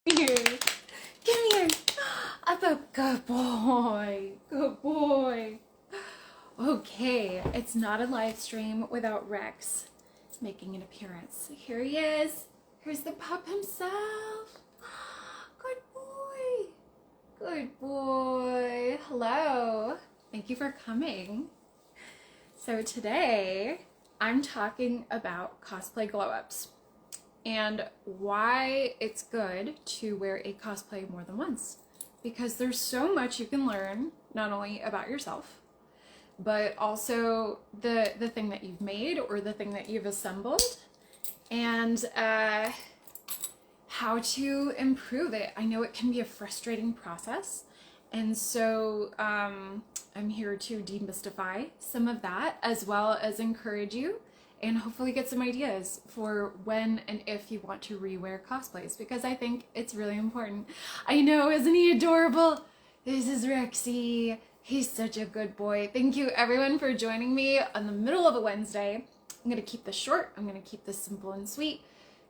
Here. Come here. I'm a good boy. Good boy. Okay, it's not a live stream without Rex making an appearance. Here he is. Here's the pup himself. Good boy. Good boy. Hello. Thank you for coming. So today I'm talking about cosplay glow-ups and why it's good to wear a cosplay more than once, because there's so much you can learn, not only about yourself, but also the thing that you've made or the thing that you've assembled, and how to improve it. I know it can be a frustrating process, and so I'm here to demystify some of that, as well as encourage you and hopefully get some ideas for when and if you want to rewear cosplays, because I think it's really important. I know, isn't he adorable? This is Rexy. He's such a good boy. Thank you everyone for joining me on the middle of a Wednesday. I'm gonna keep this short. I'm gonna keep this simple and sweet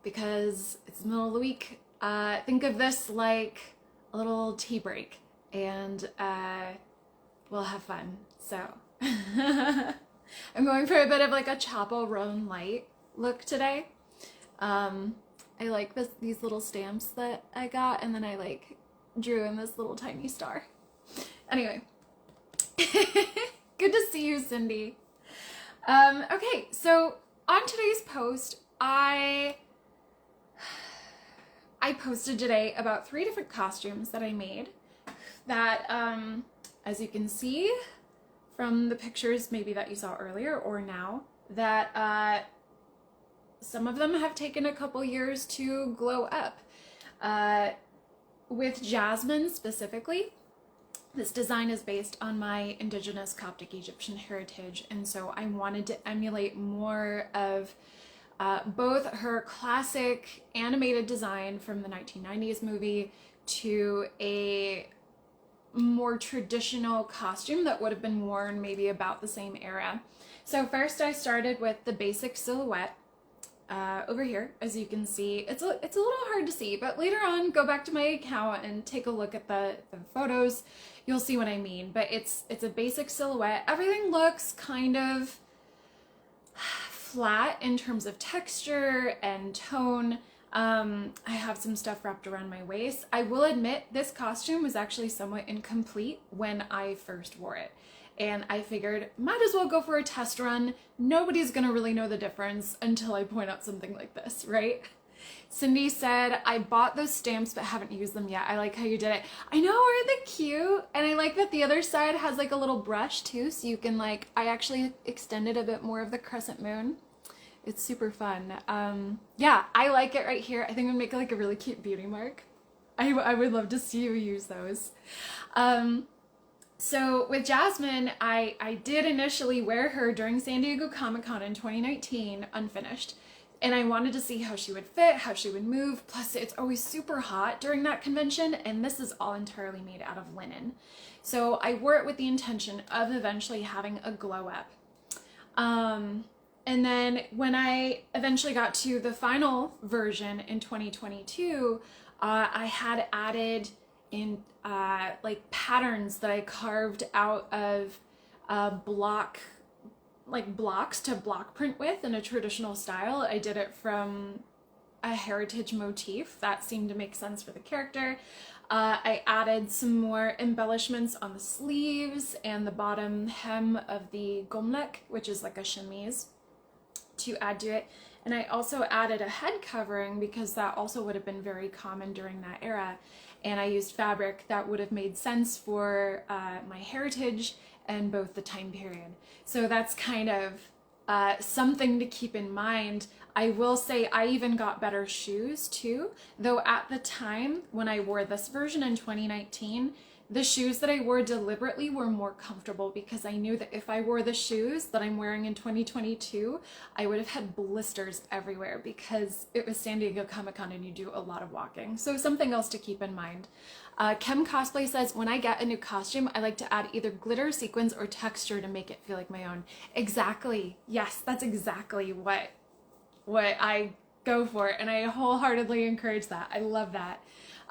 because it's the middle of the week. Think of this like a little tea break, and we'll have fun. So I'm going for a bit of like a Chapo Roan light look today. I like these little stamps that I got, and then I like drew in this little tiny star. Anyway, good to see you, Cindy. Okay, so on today's post, I posted today about 3 different costumes that I made that, as you can see from the pictures maybe that you saw earlier or now, that some of them have taken a couple years to glow up. With Jasmine specifically, this design is based on my indigenous Coptic Egyptian heritage, and so I wanted to emulate more of both her classic animated design from the 1990s movie to a more traditional costume that would have been worn maybe about the same era. So first I started with the basic silhouette over here. As you can see, it's a little hard to see, but later on go back to my account and take a look at the photos. You'll see what I mean, but it's a basic silhouette. Everything looks kind of flat in terms of texture and tone. I have some stuff wrapped around my waist. I will admit this costume was actually somewhat incomplete when I first wore it, and I figured might as well go for a test run. Nobody's gonna really know the difference until I point out something like this, right? Cindy said, I bought those stamps but haven't used them yet. I like how you did it. I know, aren't they cute? And I like that the other side has like a little brush too, so you can like, I actually extended a bit more of the crescent moon. It's super fun. Yeah, I like it right here. I think it would make like a really cute beauty mark. I would love to see you use those. So with Jasmine, I did initially wear her during San Diego Comic-Con in 2019, unfinished. And I wanted to see how she would fit, how she would move. Plus, it's always super hot during that convention, and this is all entirely made out of linen. So I wore it with the intention of eventually having a glow up. And then when I eventually got to the final version in 2022, I had added in like patterns that I carved out of blocks to block print with in a traditional style. I did it from a heritage motif that seemed to make sense for the character. I added some more embellishments on the sleeves and the bottom hem of the gomlek, which is like a chemise, to add to it. And I also added a head covering because that also would have been very common during that era. And I used fabric that would have made sense for my heritage and both the time period. So that's kind of something to keep in mind. I will say I even got better shoes too, though at the time when I wore this version in 2019, the shoes that I wore deliberately were more comfortable because I knew that if I wore the shoes that I'm wearing in 2022, I would have had blisters everywhere because it was San Diego Comic-Con and you do a lot of walking. So something else to keep in mind. Chem Cosplay says, when I get a new costume, I like to add either glitter, sequins, or texture to make it feel like my own. Exactly. Yes, that's exactly what I go for, and I wholeheartedly encourage that. I love that.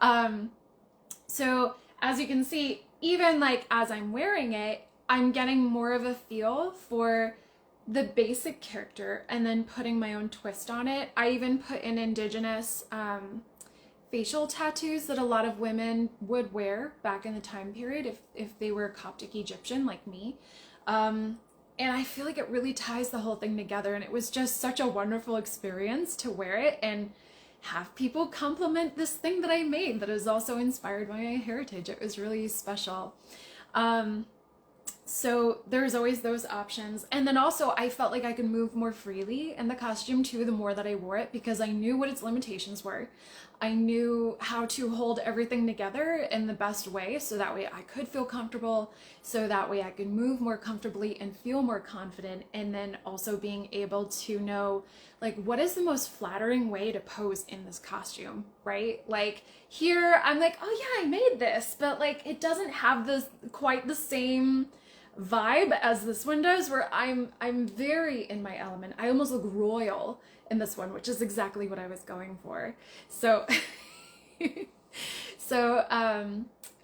So as you can see, even like as I'm wearing it, I'm getting more of a feel for the basic character and then putting my own twist on it. I even put in indigenous facial tattoos that a lot of women would wear back in the time period if they were Coptic Egyptian like me. And I feel like it really ties the whole thing together, and it was just such a wonderful experience to wear it and have people compliment this thing that I made that is also inspired by my heritage. It was really special. So there's always those options. And then also I felt like I could move more freely in the costume too, the more that I wore it, because I knew what its limitations were. I knew how to hold everything together in the best way, so that way I could feel comfortable, so that way I could move more comfortably and feel more confident. And then also being able to know, like, what is the most flattering way to pose in this costume, right? Like here I'm like, oh yeah, I made this, but like it doesn't have this quite the same vibe as this one does, where I'm very in my element. I almost look royal in this one, which is exactly what I was going for. So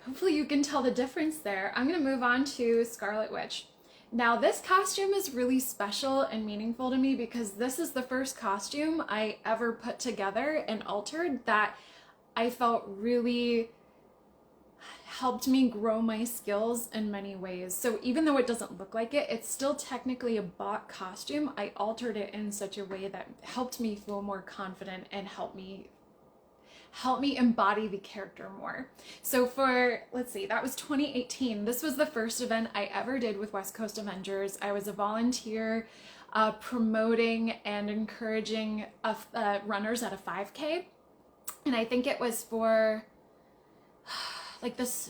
hopefully you can tell the difference there. I'm gonna move on to Scarlet Witch. Now this costume is really special and meaningful to me because this is the first costume I ever put together and altered that I felt really helped me grow my skills in many ways. So even though it doesn't look like it, it's still technically a bought costume. I altered it in such a way that helped me feel more confident and help me embody the character more. So for, let's see, that was 2018. This was the first event I ever did with West Coast Avengers. I was a volunteer promoting and encouraging runners at a 5K. And I think it was for like this,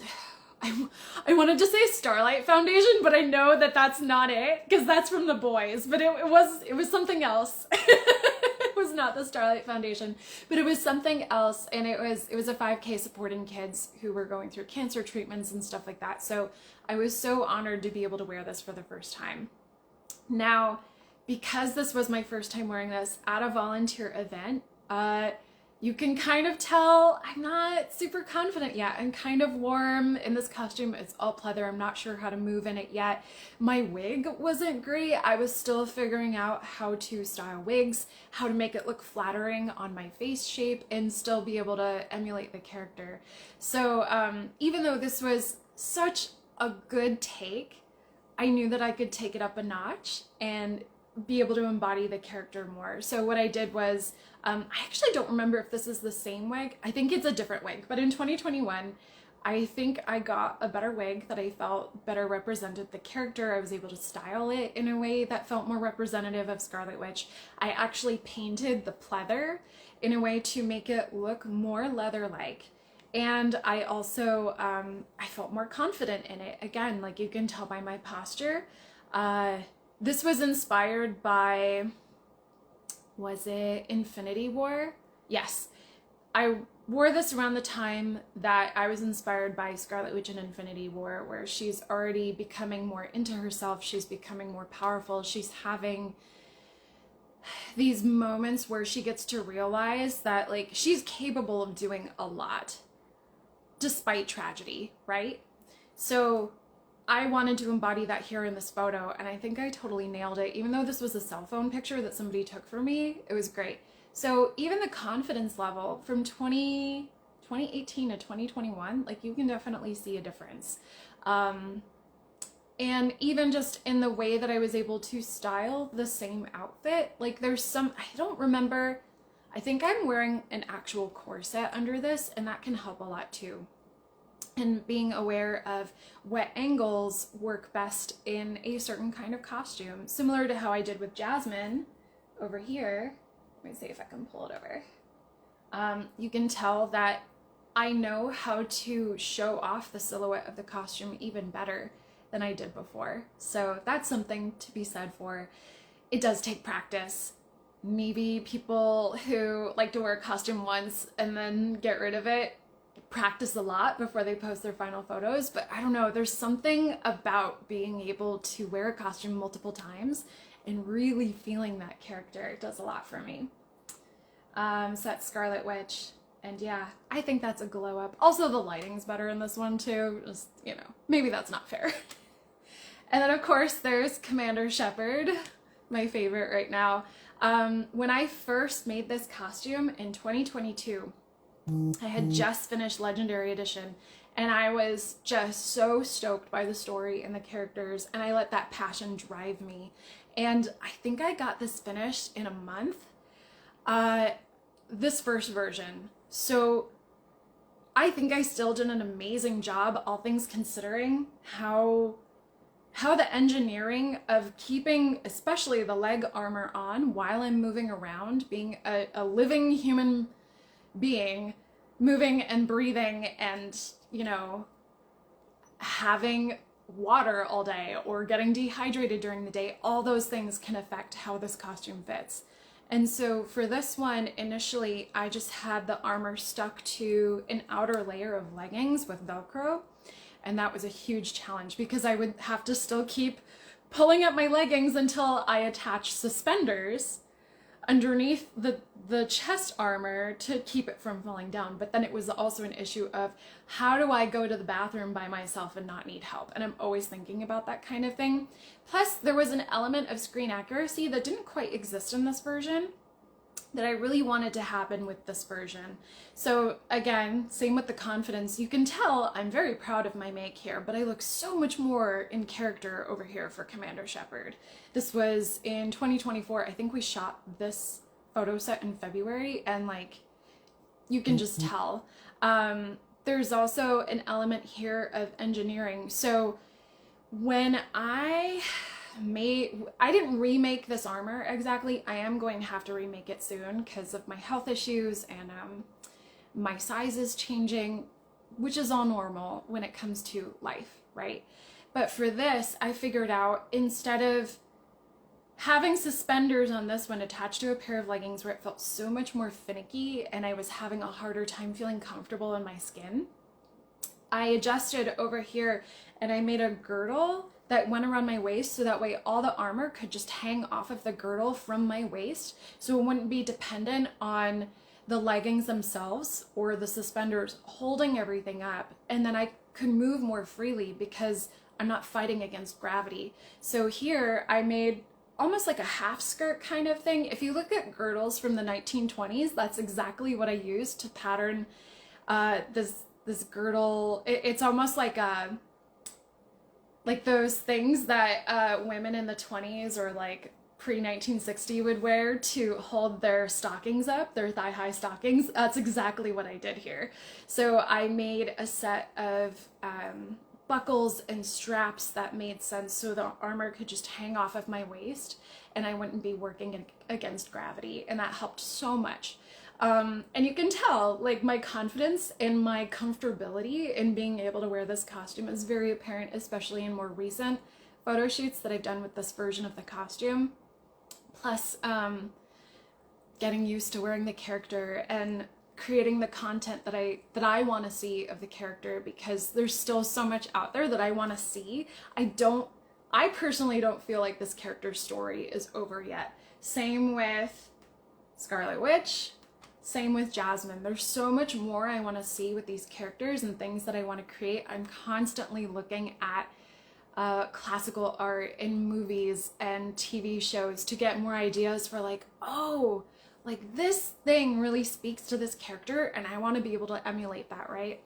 I wanted to say Starlight Foundation, but I know that that's not it because that's from the boys, but it was something else. It was not the Starlight Foundation, but it was something else. And it was a 5K supporting kids who were going through cancer treatments and stuff like that. So I was so honored to be able to wear this for the first time. Now, because this was my first time wearing this at a volunteer event, you can kind of tell I'm not super confident yet. I'm kind of warm in this costume. It's all pleather. I'm not sure how to move in it yet. My wig wasn't great. I was still figuring out how to style wigs, how to make it look flattering on my face shape and still be able to emulate the character. So even though this was such a good take, I knew that I could take it up a notch and be able to embody the character more. So what I did was, I actually don't remember if this is the same wig. I think it's a different wig, but in 2021, I think I got a better wig that I felt better represented the character. I was able to style it in a way that felt more representative of Scarlet Witch. I actually painted the pleather in a way to make it look more leather-like. And I also, I felt more confident in it. Again, like you can tell by my posture. This was inspired by, was it Infinity War? Yes. I wore this around the time that I was inspired by Scarlet Witch in Infinity War, where she's already becoming more into herself. She's becoming more powerful. She's having these moments where she gets to realize that like she's capable of doing a lot despite tragedy, right? So I wanted to embody that here in this photo, and I think I totally nailed it. Even though this was a cell phone picture that somebody took for me, it was great. So even the confidence level from 2018 to 2021, like you can definitely see a difference. And even just in the way that I was able to style the same outfit, like there's some, I don't remember, I think I'm wearing an actual corset under this, and that can help a lot too. And being aware of what angles work best in a certain kind of costume, similar to how I did with Jasmine over here. Let me see if I can pull it over. You can tell that I know how to show off the silhouette of the costume even better than I did before. So that's something to be said for. It does take practice. Maybe people who like to wear a costume once and then get rid of it practice a lot before they post their final photos, but I don't know, there's something about being able to wear a costume multiple times and really feeling that character. It does a lot for me. So that's Scarlet Witch. And yeah, I think that's a glow up. Also, the lighting's better in this one too. Just, you know, maybe that's not fair. And then of course there's Commander Shepard, my favorite right now. When I first made this costume in 2022, I had just finished Legendary Edition, and I was just so stoked by the story and the characters, and I let that passion drive me. And I think I got this finished in a month, this first version. So I think I still did an amazing job, all things considering, how the engineering of keeping especially the leg armor on while I'm moving around, being a living human being, moving and breathing and, you know, having water all day or getting dehydrated during the day, all those things can affect how this costume fits. And so for this one, initially, I just had the armor stuck to an outer layer of leggings with Velcro. And that was a huge challenge because I would have to still keep pulling up my leggings until I attached suspenders underneath the chest armor to keep it from falling down. But then it was also an issue of how do I go to the bathroom by myself and not need help? And I'm always thinking about that kind of thing. Plus, there was an element of screen accuracy that didn't quite exist in this version that I really wanted to happen with this version. So again, same with the confidence. You can tell I'm very proud of my make here, but I look so much more in character over here for Commander Shepard. This was in 2024. I think we shot this photo set in February, and like, you can just tell. There's also an element here of engineering. So when I didn't remake this armor exactly. I am going to have to remake it soon because of my health issues and my size is changing, which is all normal when it comes to life, right? But for this, I figured out instead of having suspenders on this one attached to a pair of leggings where it felt so much more finicky and I was having a harder time feeling comfortable in my skin, I adjusted over here and I made a girdle that went around my waist so that way all the armor could just hang off of the girdle from my waist, so it wouldn't be dependent on the leggings themselves or the suspenders holding everything up, and then I could move more freely because I'm not fighting against gravity. So here I made almost like a half skirt kind of thing. If you look at girdles from the 1920s, that's exactly what I used to pattern this girdle. It's almost like those things that women in the 20s or like pre-1960 would wear to hold their stockings up, their thigh-high stockings. That's exactly what I did here. So I made a set of buckles and straps that made sense so the armor could just hang off of my waist and I wouldn't be working against gravity, and that helped so much. And you can tell, like, my confidence and my comfortability in being able to wear this costume is very apparent, especially in more recent photo shoots that I've done with this version of the costume. Plus, getting used to wearing the character and creating the content that I want to see of the character, because there's still so much out there that I want to see. I personally don't feel like this character's story is over yet. Same with Scarlet Witch. Same with Jasmine. There's so much more I want to see with these characters and things that I want to create. I'm constantly looking at classical art in movies and TV shows to get more ideas for like, oh, like this thing really speaks to this character and I want to be able to emulate that, right?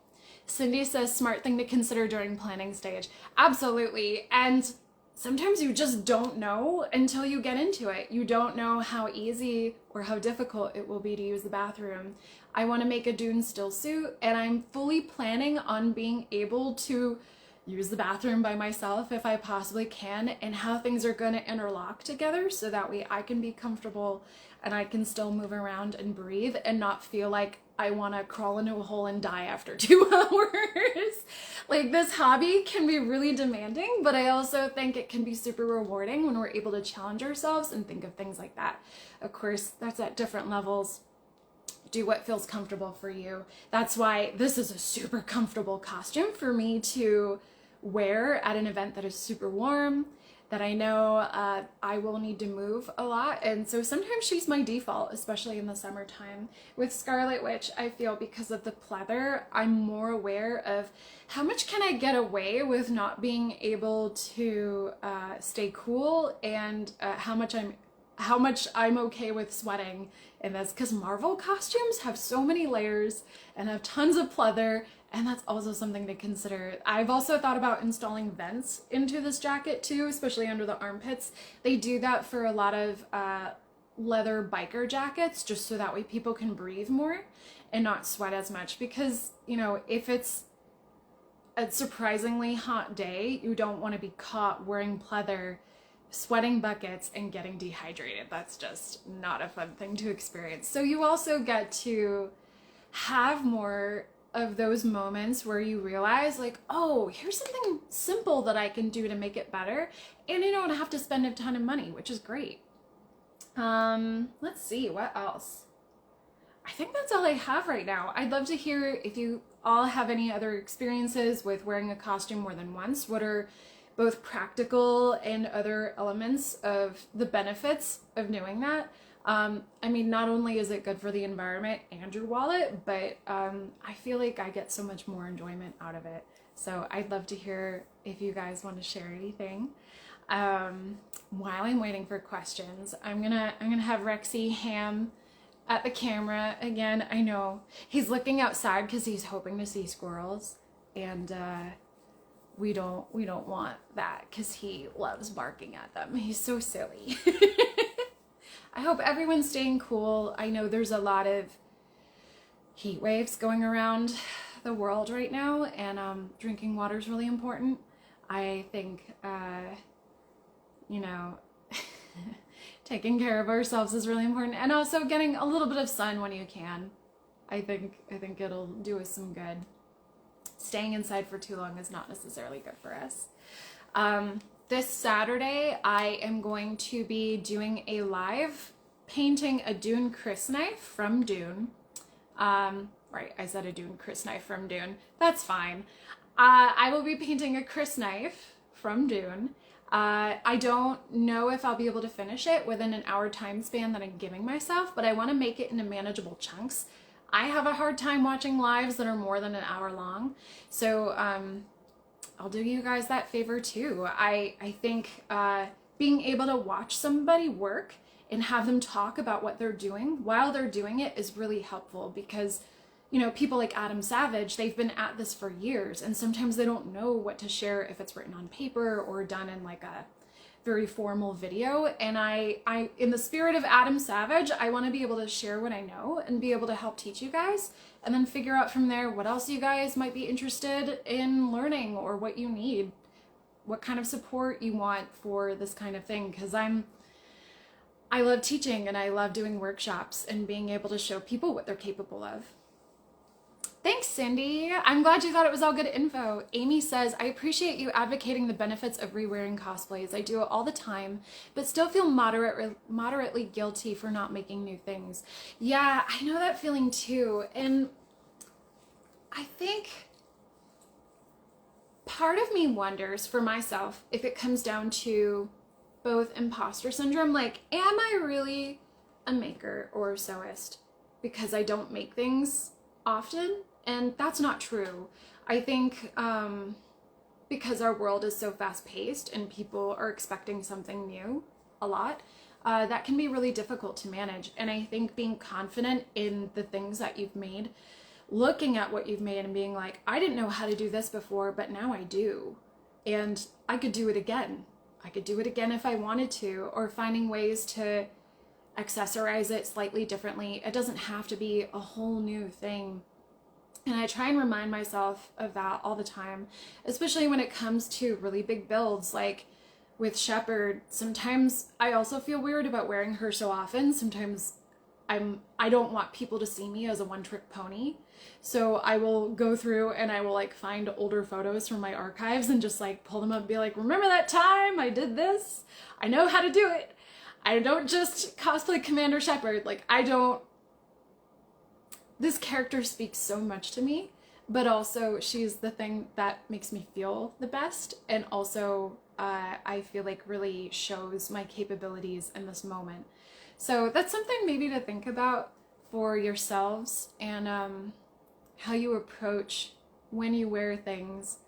Cindy says, smart thing to consider during planning stage. Absolutely. And sometimes you just don't know until you get into it. You don't know how easy or how difficult it will be to use the bathroom. I want to make a Dune still suit, and I'm fully planning on being able to use the bathroom by myself if I possibly can, and how things are going to interlock together so that way I can be comfortable and I can still move around and breathe and not feel like I want to crawl into a hole and die after 2 hours. Like, this hobby can be really demanding, but I also think it can be super rewarding when we're able to challenge ourselves and think of things like that. Of course, that's at different levels. Do what feels comfortable for you. That's why this is a super comfortable costume for me to wear at an event that is super warm, that I know I will need to move a lot. And so sometimes she's my default, especially in the summertime. With Scarlet Witch, I feel because of the pleather, I'm more aware of how much can I get away with not being able to stay cool, and how much I'm okay with sweating in this, because Marvel costumes have so many layers and have tons of pleather, and that's also something to consider. I've also thought about installing vents into this jacket too, especially under the armpits. They do that for a lot of leather biker jackets, just so that way people can breathe more and not sweat as much, because, you know, if it's a surprisingly hot day, you don't want to be caught wearing pleather, sweating buckets, and getting dehydrated. That's just not a fun thing to experience. So you also get to have more of those moments where you realize, like, oh, here's something simple that I can do to make it better, and you don't have to spend a ton of money, which is great. Let's see, what else? I think that's all I have right now. I'd love to hear if you all have any other experiences with wearing a costume more than once. What are both practical and other elements of the benefits of doing that? I mean, not only is it good for the environment and your wallet, but I feel like I get so much more enjoyment out of it. So I'd love to hear if you guys want to share anything. While I'm waiting for questions, I'm gonna have Rexy Ham at the camera again. I know he's looking outside because he's hoping to see squirrels, and we don't want that because he loves barking at them. He's so silly. I hope everyone's staying cool. I know there's a lot of heat waves going around the world right now, and drinking water is really important. I think, you know, taking care of ourselves is really important, and also getting a little bit of sun when you can. I think it'll do us some good. Staying inside for too long is not necessarily good for us. This Saturday, I am going to be doing a live painting a Dune crysknife from Dune. Right, I said a Dune crysknife from Dune. That's fine. I will be painting a crysknife from Dune. I don't know if I'll be able to finish it within an hour time span that I'm giving myself, but I want to make it into manageable chunks. I have a hard time watching lives that are more than an hour long, so I'll do you guys that favor too. I think being able to watch somebody work and have them talk about what they're doing while they're doing it is really helpful, because, you know, people like Adam Savage, they've been at this for years, and sometimes they don't know what to share if it's written on paper or done in like a very formal video. And I in the spirit of Adam Savage, I want to be able to share what I know and be able to help teach you guys, and then figure out from there what else you guys might be interested in learning, or what you need, what kind of support you want for this kind of thing. Because I love teaching, and I love doing workshops and being able to show people what they're capable of. Thanks, Cindy. I'm glad you thought it was all good info. Amy says, I appreciate you advocating the benefits of re-wearing cosplays. I do it all the time, but still feel moderately guilty for not making new things. Yeah, I know that feeling too. And I think part of me wonders for myself if it comes down to both imposter syndrome, like, am I really a maker or a sewist because I don't make things often? And that's not true. I think because our world is so fast-paced and people are expecting something new a lot, that can be really difficult to manage. And I think being confident in the things that you've made, looking at what you've made and being like, I didn't know how to do this before, but now I do. And I could do it again. I could do it again if I wanted to, or finding ways to accessorize it slightly differently. It doesn't have to be a whole new thing. And I try and remind myself of that all the time, especially when it comes to really big builds. Like with Shepherd, sometimes I also feel weird about wearing her so often. Sometimes I don't want people to see me as a one-trick pony. So I will go through and I will like find older photos from my archives and just like pull them up and be like, remember that time I did this? I know how to do it. I don't just cosplay Commander Shepard. Like, this character speaks so much to me but also she's the thing that makes me feel the best, and also I feel like really shows my capabilities in this moment. So that's something maybe to think about for yourselves, and how you approach when you wear things.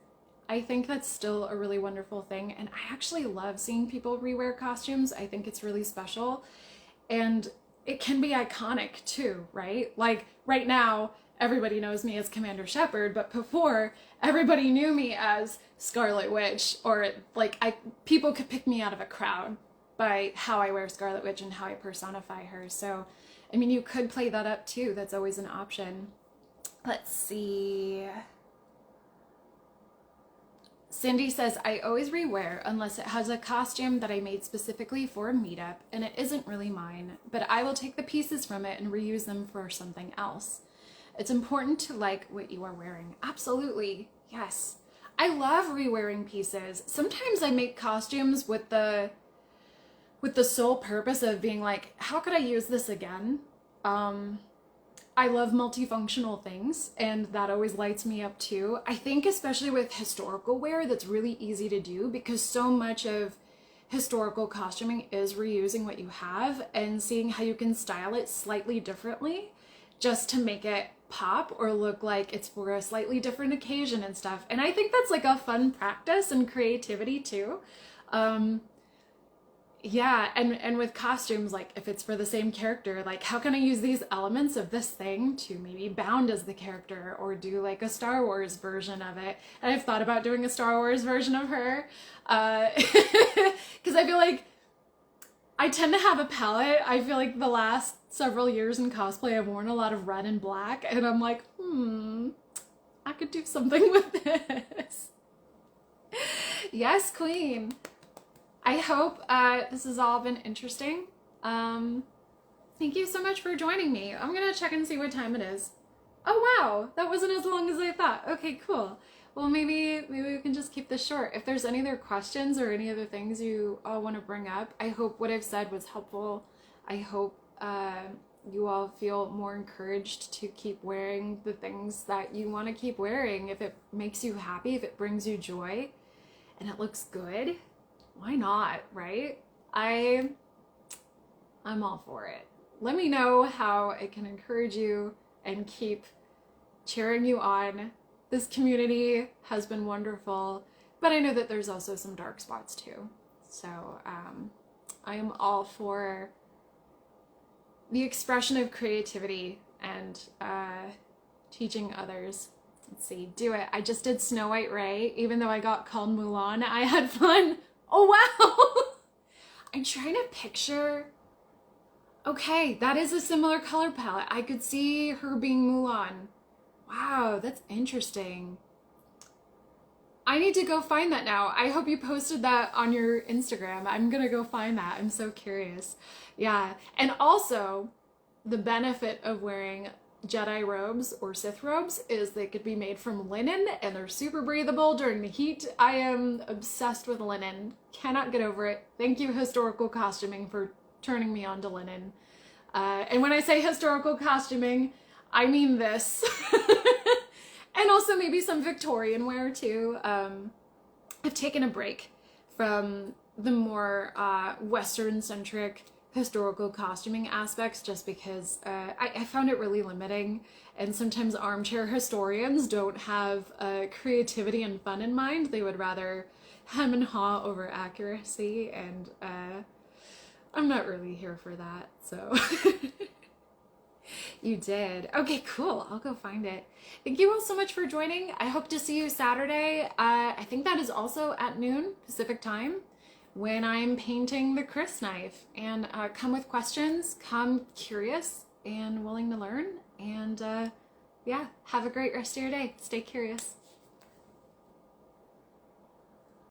I think that's still a really wonderful thing, and I actually love seeing people rewear costumes. I think it's really special, and it can be iconic too, right? Like right now, everybody knows me as Commander Shepard, but before, everybody knew me as Scarlet Witch, or like people could pick me out of a crowd by how I wear Scarlet Witch and how I personify her. So, I mean, you could play that up too. That's always an option. Let's see. Cindy says, I always rewear unless it has a costume that I made specifically for a meetup and it isn't really mine, but I will take the pieces from it and reuse them for something else. It's important to like what you are wearing. Absolutely. Yes. I love re-wearing pieces. Sometimes I make costumes with the sole purpose of being like, how could I use this again? I love multifunctional things, and that always lights me up too. I think especially with historical wear, that's really easy to do because so much of historical costuming is reusing what you have and seeing how you can style it slightly differently just to make it pop or look like it's for a slightly different occasion and stuff. And I think that's like a fun practice and creativity too. Yeah, and with costumes, like if it's for the same character, like how can I use these elements of this thing to maybe bound as the character or do like a Star Wars version of it? And I've thought about doing a Star Wars version of her because I feel like I tend to have a palette. I feel like the last several years in cosplay, I've worn a lot of red and black, and I'm like, I could do something with this. Yes, queen. I hope this has all been interesting. Thank you so much for joining me. I'm gonna check and see what time it is. Oh wow, that wasn't as long as I thought. Okay, cool. Well, maybe we can just keep this short. If there's any other questions or any other things you all want to bring up, I hope what I've said was helpful. I hope you all feel more encouraged to keep wearing the things that you want to keep wearing. If it makes you happy, if it brings you joy, and it looks good, why not, right? I'm all for it. Let me know how I can encourage you and keep cheering you on. This community has been wonderful, but I know that there's also some dark spots too. So I am all for the expression of creativity and teaching others. Let's see, do it. I just did Snow White Ray, even though I got called Mulan. I had fun. Oh, wow. I'm trying to picture. Okay, that is a similar color palette. I could see her being Mulan. Wow, that's interesting. I need to go find that now. I hope you posted that on your Instagram. I'm gonna go find that. I'm so curious. Yeah, and also the benefit of wearing Jedi robes or Sith robes is they could be made from linen and they're super breathable during the heat. I am obsessed with linen. Cannot get over it. Thank you, historical costuming, for turning me on to linen. And when I say historical costuming, I mean this. And also maybe some Victorian wear too. I've taken a break from the more Western-centric historical costuming aspects just because I found it really limiting, and sometimes armchair historians don't have creativity and fun in mind. They would rather hem and haw over accuracy, and I'm not really here for that, so. You did. Okay, cool. I'll go find it. Thank you all so much for joining. I hope to see you Saturday. I think that is also at noon Pacific time when I'm painting the Chris knife. And come with questions, come curious and willing to learn. And yeah, have a great rest of your day. Stay curious.